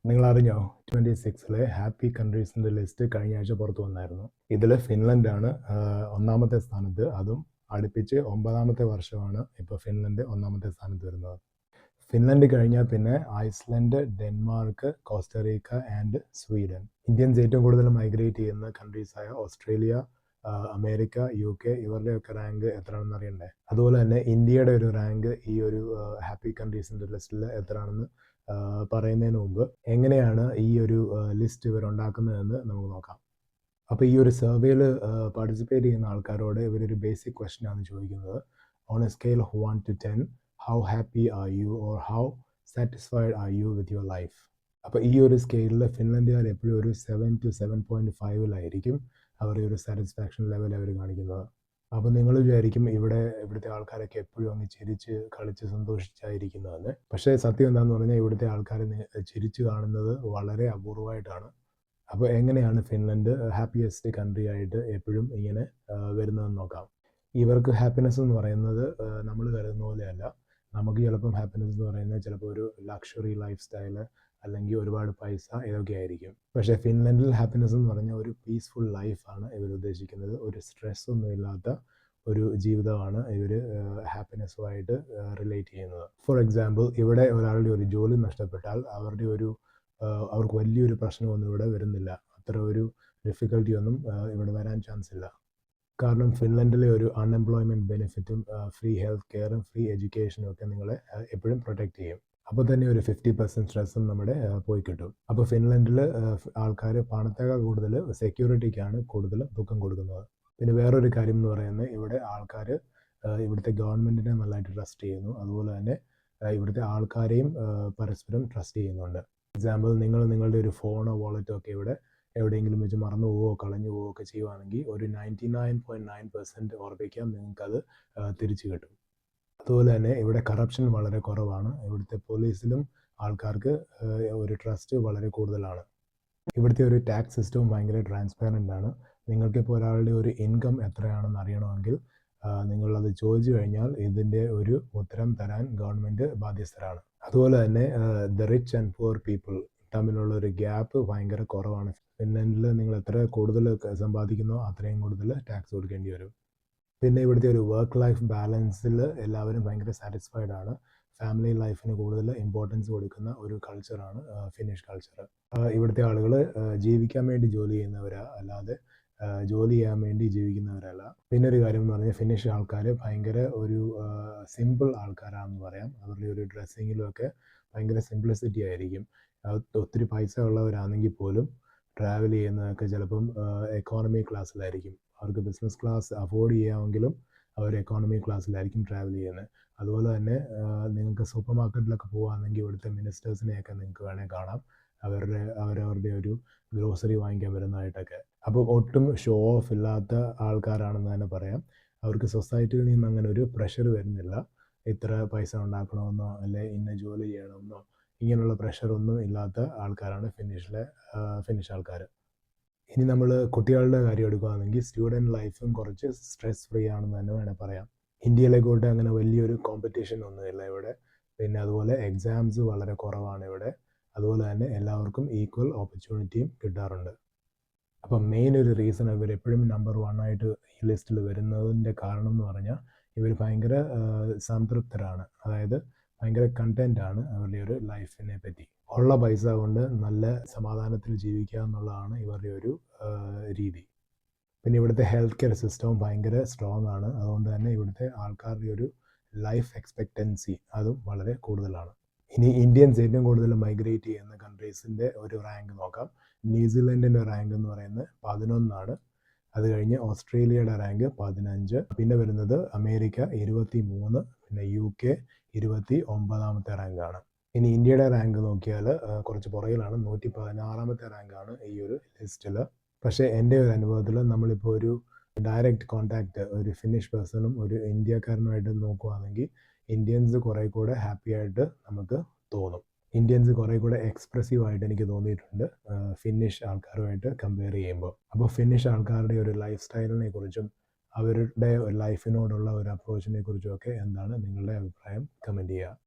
നിങ്ങളറിഞ്ഞോ 26 happy കൺട്രീസിൻ്റെ list കഴിഞ്ഞ ആഴ്ച പുറത്തു വന്നായിരുന്നു. ഇതിൽ ഫിൻലൻഡാണ് ഒന്നാമത്തെ സ്ഥാനത്ത്. അതും അടുപ്പിച്ച് 9ാമത്തെ വർഷമാണ് ഇപ്പോൾ ഫിൻലൻഡ് ഒന്നാമത്തെ സ്ഥാനത്ത് വരുന്നത്. ഫിൻലൻഡ് കഴിഞ്ഞാൽ പിന്നെ Iceland, Denmark, Costa Rica and Sweden. Indians ഏറ്റവും കൂടുതൽ മൈഗ്രേറ്റ് ചെയ്യുന്ന കൺട്രീസായ ഓസ്ട്രേലിയ, അമേരിക്ക, UK ഇവരുടെയൊക്കെ റാങ്ക് എത്രയാണെന്ന് അറിയണ്ടേ? അതുപോലെ തന്നെ ഇന്ത്യയുടെ ഒരു റാങ്ക് ഈ ഒരു ഹാപ്പി കൺട്രീസിൻ്റെ ലിസ്റ്റിൽ എത്രയാണെന്ന് പറയുന്നതിന് മുമ്പ് എങ്ങനെയാണ് ഈ ഒരു ലിസ്റ്റ് ഇവരുണ്ടാക്കുന്നതെന്ന് നമുക്ക് നോക്കാം. അപ്പോൾ ഈ ഒരു സർവേയിൽ പാർട്ടിസിപ്പേറ്റ് ചെയ്യുന്ന ആൾക്കാരോട് ഇവരൊരു ബേസിക് ക്വസ്റ്റ്യൻ ആണ് ചോദിക്കുന്നത്. On A scale of 1 to 10, how happy are you or how satisfied are you with your life? അപ്പോൾ ഈ ഒരു സ്കെയിലിൽ ഫിൻലൻഡുകാർ എപ്പോഴും ഒരു 7 to 7.5 അവരുടെ ഒരു സാറ്റിസ്ഫാക്ഷൻ ലെവൽ അവർ കാണിക്കുന്നത്. അപ്പോൾ നിങ്ങൾ വിചാരിക്കും ഇവിടുത്തെ ആൾക്കാരൊക്കെ എപ്പോഴും അങ്ങ് ചിരിച്ച് കളിച്ച് സന്തോഷിച്ചായിരിക്കുന്നതെന്ന്. പക്ഷേ സത്യം എന്താണെന്ന് പറഞ്ഞാൽ ഇവിടുത്തെ ആൾക്കാർ ചിരിച്ച് കാണുന്നത് വളരെ അപൂർവമായിട്ടാണ്. അപ്പോൾ എങ്ങനെയാണ് ഫിൻലൻഡ് ഹാപ്പിയസ്റ്റ് കൺട്രി ആയിട്ട് എപ്പോഴും ഇങ്ങനെ വരുന്നതെന്ന് നോക്കാം. ഇവർക്ക് ഹാപ്പിനെസ് എന്ന് പറയുന്നത് നമ്മൾ കരുതുന്ന പോലെയല്ല. നമുക്ക് ചിലപ്പം ഹാപ്പിനെസ് എന്ന് പറയുന്നത് ചിലപ്പോൾ ഒരു ലക്ഷറി ലൈഫ് സ്റ്റൈല് അല്ലെങ്കിൽ ഒരുപാട് പൈസ ഇതൊക്കെ ആയിരിക്കും. പക്ഷേ ഫിൻലൻഡിൽ ഹാപ്പിനെസ് എന്ന് പറഞ്ഞാൽ ഒരു പീസ്ഫുൾ ലൈഫാണ് ഇവർ ഉദ്ദേശിക്കുന്നത്. ഒരു സ്ട്രെസ്സൊന്നും ഇല്ലാത്ത ഒരു ജീവിതമാണ് ഇവർ ഹാപ്പിനെസ്സുമായിട്ട് റിലേറ്റ് ചെയ്യുന്നത്. ഫോർ എക്സാമ്പിൾ, ഇവിടെ ഒരാളുടെ ഒരു ജോലി നഷ്ടപ്പെട്ടാൽ അവർക്ക് വലിയൊരു പ്രശ്നമൊന്നും ഇവിടെ വരുന്നില്ല. അത്ര ഒരു ഡിഫിക്കൽട്ടി ഒന്നും ഇവിടെ വരാൻ ചാൻസ് ഇല്ല. കാരണം ഫിൻലൻഡിലെ ഒരു അൺഎംപ്ലോയ്മെൻറ്റ് ബെനിഫിറ്റും ഫ്രീ ഹെൽത്ത് കെയറും ഫ്രീ എഡ്യൂക്കേഷനും ഒക്കെ നിങ്ങളെ എപ്പോഴും പ്രൊട്ടക്റ്റ് ചെയ്യും. അപ്പോൾ തന്നെ ഒരു 50% സ്ട്രെസ്സും നമ്മുടെ പോയി കിട്ടും. അപ്പോൾ ഫിൻലൻഡിൽ ആൾക്കാർ പണത്തേക്കാൾ കൂടുതൽ സെക്യൂരിറ്റിക്കാണ് കൂടുതൽ തൂക്കം കൊടുക്കുന്നത്. പിന്നെ വേറൊരു കാര്യം എന്ന് പറയുന്നത് ഇവിടെ ആൾക്കാർ ഇവിടുത്തെ ഗവൺമെൻറ്റിനെ നല്ലതായിട്ട് ട്രസ്റ്റ് ചെയ്യുന്നു. അതുപോലെ തന്നെ ഇവിടുത്തെ ആൾക്കാരെയും പരസ്പരം ട്രസ്റ്റ് ചെയ്യുന്നുണ്ട്. എക്സാമ്പിൾ, നിങ്ങളുടെ ഒരു ഫോണോ വാളറ്റോ ഒക്കെ ഇവിടെ എവിടെയെങ്കിലും വെച്ച് മറന്നു പോവുകയോ കളഞ്ഞു പോവുകയോ ഒക്കെ ചെയ്യുവാണെങ്കിൽ ഒരു 99.9% ഉറപ്പിക്കാം നിങ്ങൾക്കത് തിരിച്ചു കിട്ടും. അതുപോലെ തന്നെ ഇവിടെ കറപ്ഷൻ വളരെ കുറവാണ്. ഇവിടുത്തെ പോലീസിലും ആൾക്കാർക്ക് ഒരു ട്രസ്റ്റ് വളരെ കൂടുതലാണ്. ഇവിടുത്തെ ഒരു ടാക്സ് സിസ്റ്റവും ഭയങ്കര ട്രാൻസ്പാരൻ്റ് ആണ്. നിങ്ങൾക്കിപ്പോൾ ഒരാളുടെ ഒരു ഇൻകം എത്രയാണെന്ന് അറിയണമെങ്കിൽ നിങ്ങളത് ചോദിച്ചു കഴിഞ്ഞാൽ ഇതിൻ്റെ ഒരു ഉത്തരം തരാൻ ഗവൺമെൻറ് ബാധ്യസ്ഥരാണ്. അതുപോലെ തന്നെ the rich and poor people തമ്മിലുള്ള ഒരു ഗ്യാപ്പ് ഭയങ്കര കുറവാണ്. ഫിൻലൻഡിൽ നിങ്ങൾ എത്ര കൂടുതൽ സമ്പാദിക്കുന്നോ അത്രയും കൂടുതൽ ടാക്സ് കൊടുക്കേണ്ടി വരും. പിന്നെ ഇവിടുത്തെ ഒരു വർക്ക് ലൈഫ് ബാലൻസിൽ എല്ലാവരും ഭയങ്കര സാറ്റിസ്ഫൈഡ് ആണ്. ഫാമിലി ലൈഫിന് കൂടുതൽ ഇമ്പോർട്ടൻസ് കൊടുക്കുന്ന ഒരു കൾച്ചറാണ് ഫിനിഷ് കൾച്ചർ. ഇവിടുത്തെ ആളുകൾ ജീവിക്കാൻ വേണ്ടി ജോലി ചെയ്യുന്നവരാ, അല്ലാതെ ജോലി ചെയ്യാൻ വേണ്ടി ജീവിക്കുന്നവരല്ല. പിന്നെ ഒരു കാര്യം എന്ന് പറഞ്ഞാൽ ഫിനിഷ് ആൾക്കാർ ഭയങ്കര ഒരു സിമ്പിൾ ആൾക്കാരാണെന്ന് പറയാം. അവരുടെ ഒരു ഡ്രസ്സിങ്ങിലും ഒക്കെ ഭയങ്കര സിംപ്ലിസിറ്റി ആയിരിക്കും. ഒത്തിരി പൈസ ഉള്ളവരാണെങ്കിൽ പോലും ട്രാവൽ ചെയ്യുന്നതൊക്കെ ചിലപ്പം എക്കോണമി ക്ലാസ്സിലായിരിക്കും. അവർക്ക് ബിസിനസ് ക്ലാസ് അഫോർഡ് ചെയ്യാമെങ്കിലും അവർ എക്കോണമി ക്ലാസ്സിലായിരിക്കും ട്രാവൽ ചെയ്യുന്നത്. അതുപോലെ തന്നെ നിങ്ങൾക്ക് സൂപ്പർ മാർക്കറ്റിലൊക്കെ പോകുകയാണെങ്കിൽ ഇവിടുത്തെ മിനിസ്റ്റേഴ്സിനെയൊക്കെ നിങ്ങൾക്ക് വേണമെങ്കിൽ കാണാം. അവരവരുടെ ഒരു ഗ്രോസറി വാങ്ങിക്കാൻ വരുന്നതായിട്ടൊക്കെ. അപ്പോൾ ഒട്ടും ഷോ ഓഫ് ഇല്ലാത്ത ആൾക്കാരാണെന്ന് തന്നെ പറയാം. അവർക്ക് സൊസൈറ്റിയിൽ നിന്ന് അങ്ങനെ ഒരു പ്രഷർ വരുന്നില്ല. ഇത്ര പൈസ ഉണ്ടാക്കണമെന്നോ അല്ലെ ഇന്ന ജോലി ചെയ്യണമെന്നോ ഇങ്ങനെയുള്ള പ്രഷറൊന്നും ഇല്ലാത്ത ആൾക്കാരാണ് ഫിനിഷ് ആൾക്കാർ. ഇനി നമ്മൾ കുട്ടികളുടെ കാര്യം എടുക്കുകയാണെങ്കിൽ സ്റ്റുഡൻറ്റ് ലൈഫും കുറച്ച് സ്ട്രെസ് ഫ്രീ ആണെന്ന് തന്നെ വേണേൽ പറയാം. ഇന്ത്യയിലേക്കോട്ട് അങ്ങനെ വലിയൊരു കോമ്പറ്റീഷൻ ഒന്നുമില്ല ഇവിടെ. പിന്നെ അതുപോലെ എക്സാംസ് വളരെ കുറവാണ് ഇവിടെ. അതുപോലെ തന്നെ എല്ലാവർക്കും ഈക്വൽ ഓപ്പർച്യൂണിറ്റിയും കിട്ടാറുണ്ട്. അപ്പം മെയിൻ ഒരു റീസൺ ഇവർ എപ്പോഴും നമ്പർ 1 ആയിട്ട് ഈ ലിസ്റ്റിൽ വരുന്നതിൻ്റെ കാരണം എന്ന് പറഞ്ഞാൽ ഇവർ ഭയങ്കര സംതൃപ്തരാണ്. അതായത് ഭയങ്കര കണ്ടൻ്റാണ് അവരുടെ ഒരു ലൈഫിനെ പറ്റി. ഉള്ള പൈസ കൊണ്ട് നല്ല സമാധാനത്തിൽ ജീവിക്കുക എന്നുള്ളതാണ് ഇവരുടെ ഒരു രീതി. പിന്നെ ഇവിടുത്തെ ഹെൽത്ത് കെയർ സിസ്റ്റവും ഭയങ്കര സ്ട്രോങ് ആണ്. അതുകൊണ്ട് തന്നെ ഇവിടുത്തെ ആൾക്കാരുടെ ഒരു ലൈഫ് എക്സ്പെക്റ്റൻസി അതും വളരെ കൂടുതലാണ്. ഇനി ഇന്ത്യൻസ് ഏറ്റവും കൂടുതൽ മൈഗ്രേറ്റ് ചെയ്യുന്ന കൺട്രീസിൻ്റെ ഒരു റാങ്ക് നോക്കാം. ന്യൂസിലൻഡിൻ്റെ റാങ്ക് എന്ന് പറയുന്നത് 11 അത് കഴിഞ്ഞ് ഓസ്ട്രേലിയയുടെ റാങ്ക് 15. പിന്നെ വരുന്നത് അമേരിക്ക 23. പിന്നെ UK 29ാമത്തെ റാങ്കാണ്. ഇനി ഇന്ത്യയുടെ റാങ്ക് നോക്കിയാൽ കുറച്ച് പുറകിലാണ്. 116ാമത്തെ റാങ്കാണ് ഈ ഒരു ലിസ്റ്റിൽ. പക്ഷേ എൻ്റെ ഒരു അനുഭവത്തിൽ നമ്മളിപ്പോൾ ഒരു ഡയറക്റ്റ് കോൺടാക്റ്റ് ഒരു ഫിനിഷ് പേഴ്സണും ഒരു ഇന്ത്യക്കാരനുമായിട്ട് നോക്കുകയാണെങ്കിൽ ഇന്ത്യൻസ് കുറേ കൂടെ ഹാപ്പി ആയിട്ട് നമുക്ക് തോന്നും. ഇന്ത്യൻസ് കുറേ കൂടെ എക്സ്പ്രസീവായിട്ട് എനിക്ക് തോന്നിയിട്ടുണ്ട് ഫിനിഷ് ആൾക്കാരുമായിട്ട് കമ്പയർ ചെയ്യുമ്പോൾ. അപ്പോൾ ഫിനിഷ് ആൾക്കാരുടെ ഒരു ലൈഫ് സ്റ്റൈലിനെ കുറിച്ചും അവരുടെ ലൈഫിനോടുള്ള ഒരു അപ്രോച്ചിനെ കുറിച്ചും ഒക്കെ എന്താണ് നിങ്ങളുടെ അഭിപ്രായം? കമൻറ്റ് ചെയ്യുക.